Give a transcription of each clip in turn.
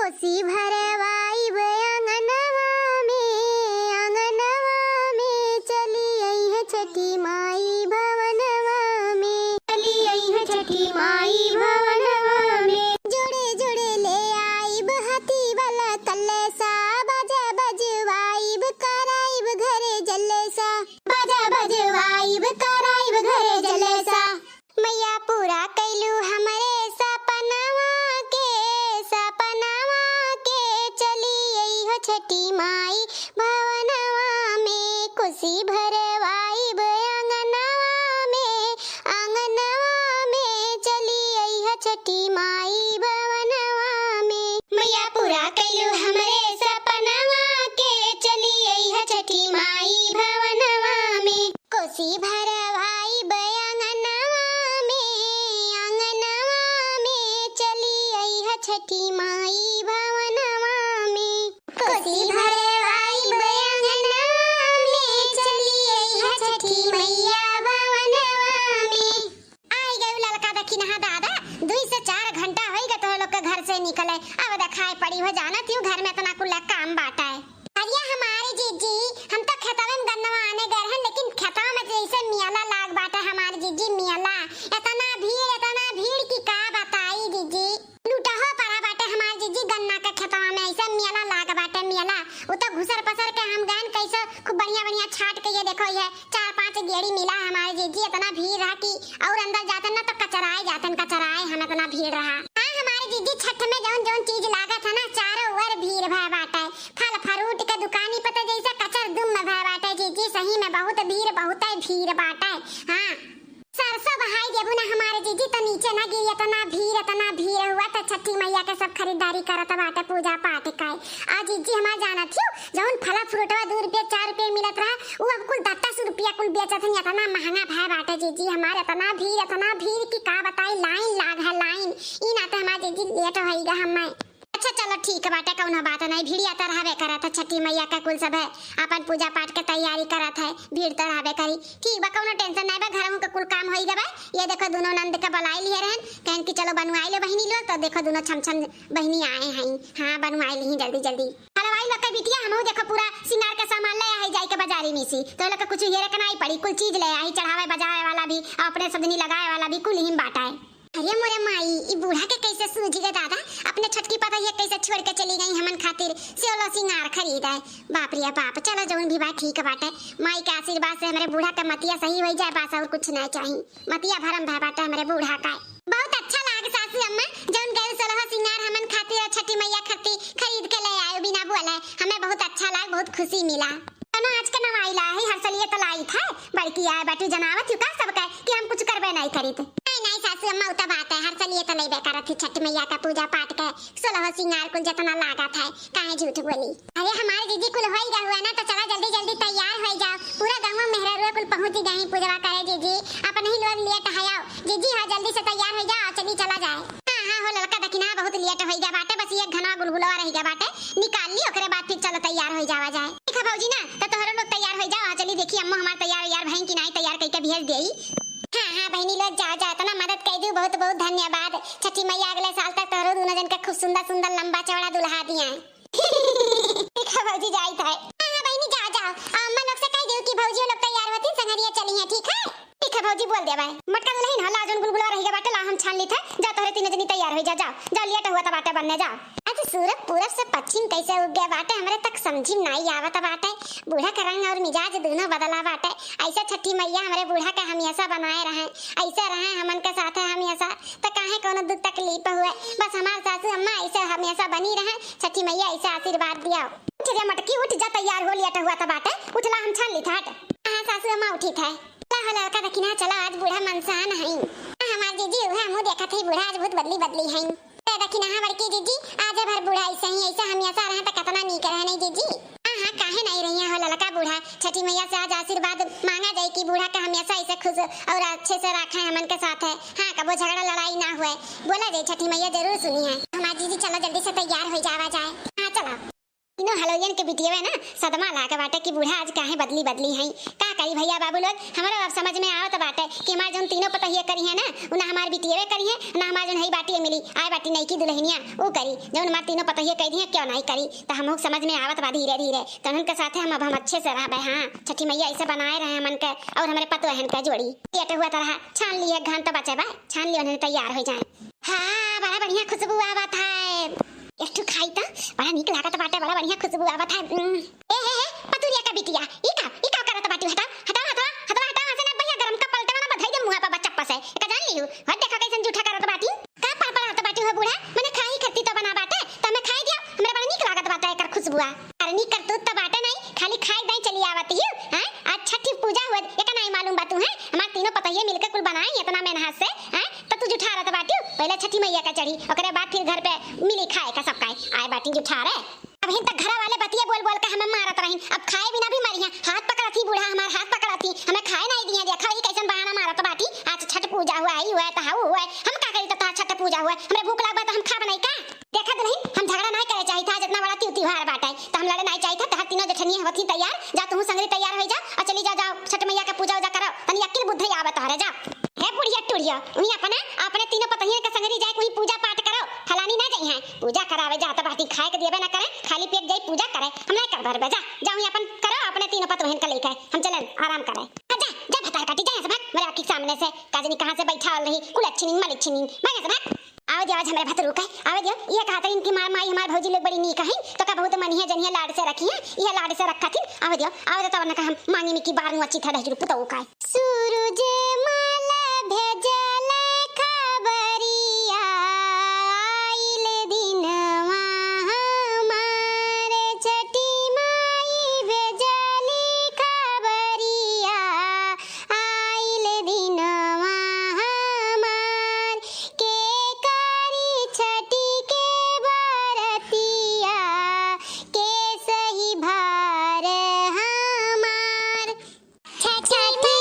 कोसी भरवाई अंगनवा में चली आई है छठी माई भवनवा में, चली आई है छठी माई भवनवा में। जोड़े जोड़े ले आईब हाथी वाला कलेसा, बाजा बजवाईब कराईब घरे जलेसा, बाजा बजवाईब कराईब घरे जलेसा। मैया पूरा कैलू हमरे सपनावा के चली आई हो छठी माई भवनवा में। कोसी भरवाईब अंगनवा में चली आई हो छठी माई भवनवा में। मैया पूरा कैलू हमरे सपनावा के चली आई हो छठी माई भवनवा में। कोसी भरवाईब छठी माई भवनवा में। कोसी भरवाईब अंगनवा में चली आई है छठी मैया भवनवा में। आई गए लड़का देखी नहा दादा 2 से 4 घंटा होइगा तो लोग के घर से निकले। अब देखाई पड़ी हो जाना क्यों घर में इतना कुल काम बाटा है। अरे हमारी जीजी हम तो खेतवा में गन्नवा आने गए हैं, लेकिन खेतवा में जैसे मियाला लाग बाटा हमारी जीजी मियाला। इतना भीड़ की का बताई जीजी। गन्ना के खेतवा में ऐसा मियाला लाग बाटे मियाला। उ तो घुसर पसर के हम गन कैसे खूब बढ़िया छाट के ये देखो ये 4-5 गेड़ी मिला हमारे जीजी। इतना भीड़ रहा कि और अंदर जाते ना तो कचराए हम इतना भीड़ रहा। हां हमारे जीजी छठ में जौन चीज लागत है ना चारों ओर भीड़ भय बाटे। फल फ्रूट के दुकानी पर तो जैसे कचर दुम में भय बाटे जीजी। सही में बहुत भीड़ बाटे। हां सरसों बहाई देबू ना हमारे जीजी तो नीचे ना गिरी। इतना भीड़ हुआ तो छठी मैया के सब खरीदारी करत बाटे पूजा पाठ का। आज जीजी हमार जाना थी जौन फला फ्रूटवा 2 रुपया 4 रुपया मिलत रहा वो अब कुल 10 रुपया कुल बेचत है। इतना महंगा भय बाटे जीजी हमार। इतना भीड़ की का बताई लाइन लाग है लाइन। ई नाते हमार जीजी लेट होइगा हमें। अच्छा चलो ठीक बाटे कौनो बात नहीं। भीड़ आता रहबे करत है छठी मैया का कुल सब है अपन पूजा पाठ के तैयारी करत है। भीड़ तो रहबे करी ठीक बा कौनो टेंशन नहीं बा। घरों के कुल काम होई गबे। ये देखो दोनों नंद के बुलाई लिए रहन कहन कि चलो बनवाई लो बहिनी लोग। तो देखो दोनों छम बहिनी आए हैं। हां बनवाई ली जल्दी हलवाई लोग के बिटिया हमहु देखो पूरा सिंगार के सामान ले आई जाई के बाजारी में सी। तो लोग के कुछ ये रखना ही पड़ी कुल चीज ले आई चढ़ावे बजावे वाला भी अपने सदनी लगाए वाला भी कुल ही बाटा है। अरे मोरे माई ई बूढ़ा के कैसे सूझ गए दादा। अपने छटकी पता ये कैसे छोड़ के चली गई हमन खातिर सेवला सिंगार खरीद है। बाप रे बाप चलो जौन भी बात ठीक बाटे। माई के आशीर्वाद से हमारे बूढ़ा का मतिया सही हो जाए बस और कुछ नहीं चाहिए। मतिया भरम भय बाटे हमारे बूढ़ा का। बहुत अच्छा लाग सासू अम्मा जौन गए सोलह सिंगार हमन खातिर छठी मैया खातिर खरीद के ले आए बिना बोले। हमें बहुत अच्छा लाग बहुत खुशी मिला। आज के नवाई ला है हर साल ये तो लाई था बल्कि आए बैठी जनावत का सब कहे कि हम कुछ करबे नहीं करी। नहीं सासू अम्मा उता बात है हर साल ये तो लेबे करत थी छठ मैया का पूजा पाठ के 16 सिंगार कुल जितना लागत है काहे झूठ बोली। अरे हमारे दीदी कुल होई गया हुआ ना तो चला जल्दी तैयार हो जाओ। पूरा गांव में मेहरा कुल पहुंच गए पूजा करे जीजी अपन ही लोग लेट है जीजी। हां जल्दी से तैयार हो जाओ चला जाए। हां हो लड़का दखिना बहुत लेट हो गया बाटे बस ये घना गुलगुलवा रह गया बाटे निकाल ली ओकरे बाद फिर चलो तैयार हो जावा जाए। देखा भौजी ना तो तोहरा लोग तैयार हो जाओ। चली देखी अम्मा हमार तैयार यार बहन की नहीं तैयार करके भेज देई। हां बहनी लोग जाओ इतना मदद कर दी बहुत धन्यवाद। छठी मैया अगले साल तक तोहरो दोनों जन का खूब सुंदर लंबा चौड़ा दुल्हा दिया। देखा भौजी जाई था। हां बहनी जाओ अम्मा लोग से कह दो कि भौजी लोग तैयार होती संगरिया चली है ठीक है। ठीक है भौजी बोल दे भाई मटका दुल्हन हला जन गुलगुला रह गया बाटे ला हम छान ली थे। जा तोहरे तीनों जनी तैयार हो जाओ लेट हुआ त बाटे बनने जाओ। आज सूरज पूरब से पश्चिम कैसे उग गया बाटे हमरे तक समझी नहीं आवत बाटे। बूढ़ा का रंग और मिजाज दोनों बदला बाटे। ऐसा छठी मैया हमारे बूढ़ा का हमेशा बनाए रहे ऐसे रहे हमन के साथ है हमेशा तो काहे कोनो दुख तकलीफ हुए बस हमार सासू अम्मा ऐसे हमेशा बनी रहे। छठी मैया ऐसे आशीर्वाद दिया। उठ जा मटकी उठ जा तैयार हो लेट हुआ त बाटे उठला हम छान ली था। हां सासू अम्मा उठी थे लड़का दखिना चला आज बूढ़ा मनसान है। हमार जीजी है मुंह देखा थी बूढ़ा आज बहुत बदली है। दखिना हां बड़की जीजी आज भर बूढ़ा ऐसे ही ऐसा हमेशा रहे तो कितना नीक रहे नहीं जीजी। हां काहे नहीं रही हो लड़का बूढ़ा छठी मैया से आज आशीर्वाद मांगा जाए कि बूढ़ा का हमेशा ऐसे खुश और अच्छे से रखे हमन के साथ है। हां कबो झगड़ा लड़ाई ना हुए बोला जाए छठी मैया जरूर सुनी है। हमार जीजी चलो जल्दी से तैयार हो जावा जाए। हां चलो तीनों हलोयन के बिटिया ना सदमा लाके बाटे कि बूढ़ा आज काहे बदली है का करी भैया बाबू लोग, हमारा अब समझ में आवत बाटे कि हमार जोन तीनों पतहिया करी है ना, उना हमार बिटियावे करी है ना, हमार जोन हई बाटी मिली आए बाटी नहीं की दुल्हनिया वो करी, जोन हमार तीनों पतहिया कह दी है क्यों नहीं करी। तो हम समझ में आवत बा धीरे धीरे, तो उनके साथ हम अब हम अच्छे से रहबे। हां छठी मैया ऐसे बनाए रहे हमन के, और हमारे पतोहन का जोड़ी टेट हुआ तरह छान लिए घान तो बचे बा, छान लिए उन्हें तैयार हो जाए। हां बड़ा बढ़िया खुशबू आवत है, एक ठो खाई त बड़ा नीक लागत बाटे, बड़ा बढ़िया खुशबू आवत है। ए पतुरिया का बिटिया ई का करत बाटी, हटा हटा हटा हटा हटा हसे ना भैया गरम का पलटे ना बधाई दे मुंह पे चप्पा से का जान लियो। हट देखा कैसन जूठा करत बाटी, का पापड़ हट बाटी हो बूढ़ा मने खाई खत्ती तो बना बाटे, तो मैं खाई दिया, हमरा बड़ा नीक लागत बाटे एकर खुशबुआ। अरे नीक कर तू तो बाटे नहीं, खाली खाई दई चली आवत ही हैं। आज छठी पूजा हुआ एका नहीं मालूम बा तू हैं, हमार तीनों पतहिए मिलके कुल बनाए इतना मेहनत से हैं, तो तू जूठा रत बाटी पहले छठी मैया का चढ़ी, ओकरे बाद फिर घर पे मिली खाए का सब खाए आए बाटी जूठा रे। अब हिन तक घर वाले बतिया बोल बोल के हमें मारत रहिन, अब खाए बिना भी मरिया, हाथ पकड़ा थी बूढ़ा हमार हाथ पकड़ा थी, हमें खाए नहीं दिया, देखा ही कैसन बहाना मारत बाटी। आज छठ पूजा हुआ आई हुआ तो हाउ हुआ, हम का करी तो छठ पूजा हुआ, हमरे भूख लागबा तो हम खा बनाई का। देखा तो नहीं हम झगड़ा नहीं करे चाहिए था, जितना बड़ा त्योहार बाटे तो हम लड़े नहीं चाहिए था। तहर तीनों जठनी होती तैयार, जा तू संगरी तैयार हो जा और चली जा, जाओ छठ मैया का पूजा उजा करो, तनी अक्ल बुद्धि आवत हरे जा। हे बुढ़िया टुड़िया उही अपने अपने तीनों पतहिए के संगरी जाए कोई पूजा पाठ करो, फलानी ना जाई है पूजा करावे जा, तो बाटी खाए के देबे ना करे, खाली पेट जाई पूजा करे, हम नहीं कर बे जा, जाओ अपन करो अपने तीनों पतोहन का लेके, हम चलन आराम करे। जा जा भतार काटी जा सब मेरे आंख के सामने से, काजनी कहां से बैठा रही कुल अच्छी नींद मलिक छीनी भाग सब आओ दिया हमरे भतरू का आओ दियो। ये कहा था इनकी मार माई हमार भौजी लोग बड़ी नीक है, तो का बहुत मनिया जनिया लाड से रखी है, ये लाड से रखा थी। आओ दियो तब ना हम मांगी में की बार अच्छी था रह पुतौ का। सूरज माला भेजल खबरिया आइल दिनवा हमारे, छठी माई भेजल खबरिया आइल दिनवा हमार, के करी छठी के बरतिया के सही भार हमार। छठी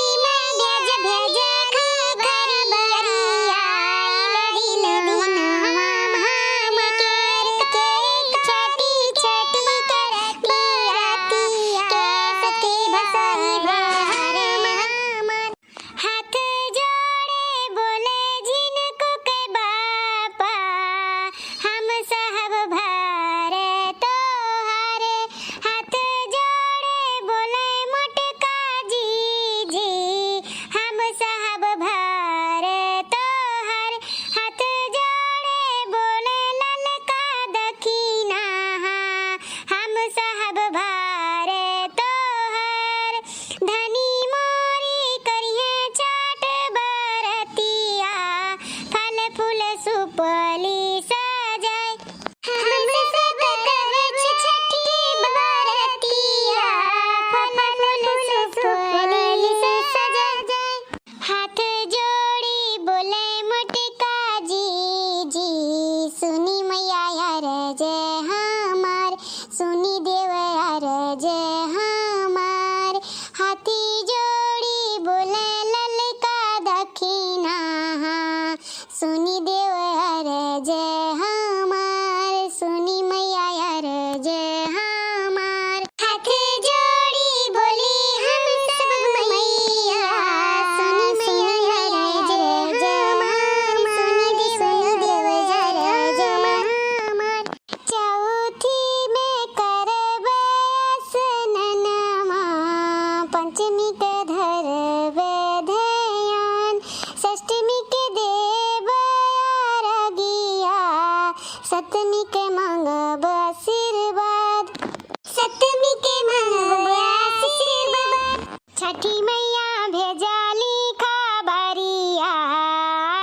मैया भेजाली खबरिया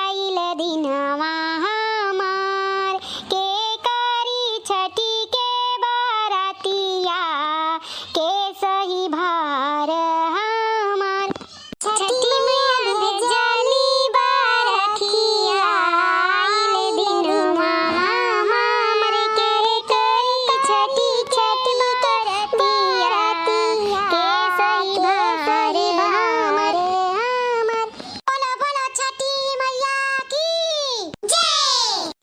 आइल दिनवा हमार, के करी छठी के बरतिया के सही भार हमार। छठी मैया भेजाली बरतिया आइल दिनवा हमार, के करी छठी छठी बरतिया के सही भार हमार। बोलो बोलो छठी मैया की जय।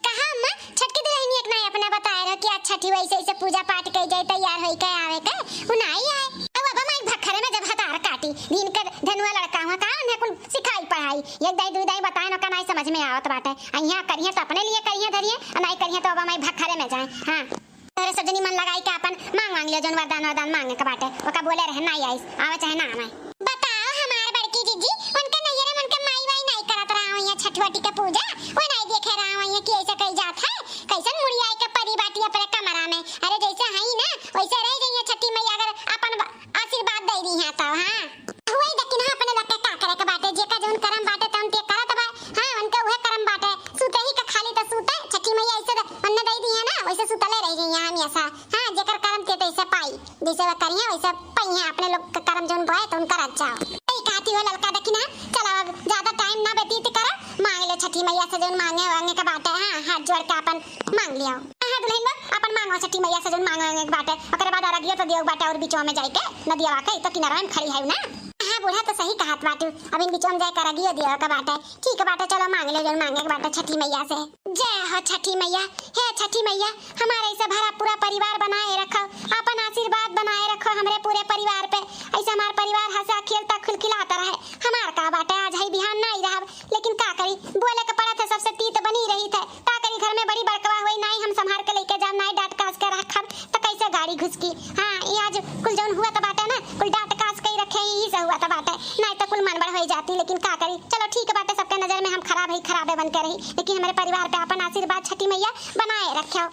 कहा अम्मा छठ के दुल्हनी एक नहीं अपने बताए रहो कि आज छठी वैसे ऐसे पूजा पाठ कई जाए तैयार होई के आवे के, उ नहीं आए। अब माई भखरे में जब हतार काटी दिन एक दाई दुई दाई बताए न का नहीं समझ में आवत बाटे। यहाँ करिए तो अपने लिए करिए धरिए, और नहीं करिए तो अब मैं भखरे में जाए। हां तेरे सजनी मन लगाई के अपन मांग लियो, जन वरदान मांगे के बाटे ओका बोले रहे नहीं आइस आवे चाहे ना आवे। बताओ हमार बड़की जीजी उनके नैयरे मन के माई वाई नहीं करत रहा हो, यहाँ छठवटी के पूजा वो नहीं देखे रहा हो, यहाँ कि ऐसा कई जात है कैसन मुड़ी आई के परी बाटी अपने कमरा में। अरे जैसे है ना वैसे रह जाइए छठी मैया अगर अपन आशीर्वाद दे दी है तो। हां वही लेकिन अपने लग के का करे के बाटे, जेका जोन करम बाटे तन ते करत बा। हां उनके वह करम बाटे, सुते ही का खाली तो सुते छठी मैया ऐसे अन्ना दे दी है ना वैसे सुतले रह जाइए हम ऐसा। हां जेकर करम ते तैसे पाई जैसे वे करिए वैसे पाई है अपने लोग का करम जोन बोए तो उनका अच्छा ए कहती हो ललका देखिना। चलो अब ज्यादा टाइम ना व्यतीत करो, मांग ले छठी मैया से जोन मांगे के बाटे। हां हाथ जोड़ के अपन मांग लियो। हां दुल्हन अपन मांगो छठी मैया से जोन मांगे के बाटे, ओकरे बाद अरगियो तो दियो बाटे और बीचो में जाई के नदिया वाके तो किनारा में खड़ी है ना। हां बूढ़ा तो सही कहत बाटू, अब इन बीचो में जाए कर अरगियो दियो के बाटे। ठीक बाटे चलो मांग ले जोन मांगे के बाटे छठी मैया से। जय हो छठी मैया, हे छठी मैया हमारे ऐसा भरा पूरा परिवार बनाए रखो, अपन आशीर्वाद बनाए रखो हमरे पूरे परिवार पे। ऐसा हमार परिवार हंसा खेलता खिलखिलाता रहे। हमार का बाटे आज है बिहान नहीं रहा, लेकिन का करी बोले के पड़ा था सबसे तीत बनी रही थे। का करी घर में बड़ी बड़कवा हुई नहीं हम संभाल के लेके जाम नहीं डांट कास के रखब तो कैसे गाड़ी घुसकी। हां ये आज कुल जौन हुआ तो बाटे ना कुल डांट कास के रखे ही से हुआ तो बाटे, नहीं तो कुल मनबड़ हो जाती। लेकिन का करी चलो ठीक बाटे, सबके नजर में हम खराब है खराबे बन के रही, लेकिन हमारे परिवार पे अपन आशीर्वाद छठी मैया बनाए रखो।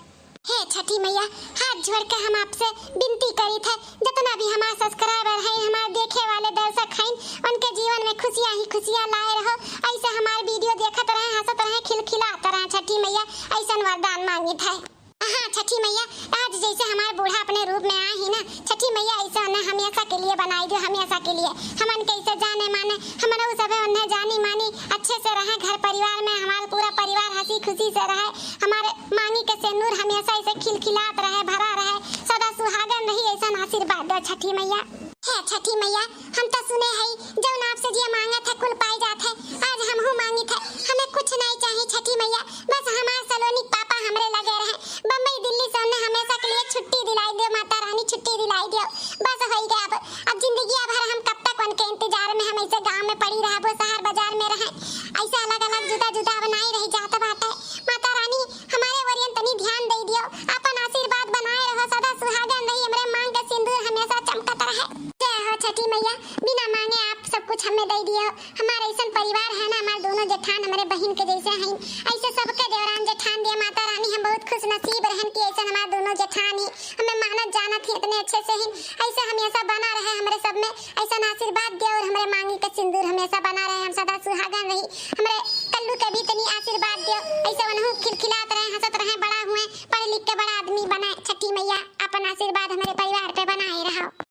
हे छठी मैया हाथ जोड़ के हम आपसे विनती करी थे जितना भी हमारे सब्सक्राइबर हैं हमारे देखे वाले दर्शक हैं उनके जीवन में खुशियां ही खुशियां लाए रहो। ऐसे हमारे वीडियो देखत रहे हंसत रहे खिलखिलाते रहे छठी मैया ऐसा वरदान मांगी थे। हाँ छठी मैया आज जैसे हमारे बूढ़ा अपने रूप में आए ही ना छठी मैया ऐसा उन्हें हमेशा के लिए बनाई दो, हमेशा के लिए हमन कैसे जाने माने हमन सब उन्हें जानी मानी अच्छे से रहे घर परिवार में, हमारा पूरा परिवार हंसी खुशी से रहे, हमारे मांगी के सिंदूर हमेशा ऐसे खिलखिलात रहे भरा रहे, सदा सुहागन रही ऐसा आशीर्वाद दो छठी मैया। है छठी मैया हम तो सुने हैं जौन आपसे जो मांगे थे कुल पाई जाते, आज हम मांगी थे हमें कुछ नहीं चाहिए छठी मैया, बस हमारे सलोनी पापा हमरे लगे रहे बम्बई दिल्ली से उन्हें हमेशा के लिए छुट्टी दिलाई दो, माता रानी छुट्टी दिलाई दो बस हो गया। अब जिंदगी भर हम कब तक उनके इंतजार में हम ऐसे गांव में पड़ी रहे वो शहर बाजार में रहे ऐसे अलग अलग जुदा जुदा बनाई रही जाता बात है। माता रानी हमारे वरियन तनी ध्यान दे दियो, अपन आशीर्वाद बनाए रहो, सदा सुहागन रही, हमरे मांग का सिंदूर हमेशा चमकता रहे। जय हो छठी मैया बिना मांगे आप सब कुछ हमें दे दियो। हमारे ऐसा परिवार है ना, हमारे दोनों जेठान हमारे बहन के जैसे हैं, ऐसे सबके देवरान जेठान दिए माता रानी, हम बहुत खुश नसीब रहन कि ऐसा हमारे दोनों जेठान ही हमें मानत जानत ही इतने अच्छे से ही ऐसे हमेशा बना रहे हमारे सब में, ऐसा आशीर्वाद दे और हमारे मांगी का सिंदूर हमेशा बना रहे, हम सदा सुहागन रही, हमारे कल्लू के भी तनी आशीर्वाद दो ऐसा उन्हें खिलखिलात रहे हंसत रहे, बड़ा हुए पढ़ लिख के बड़ा आदमी बने छठी मैया, अपन आशीर्वाद हमारे परिवार पे बनाए रहे।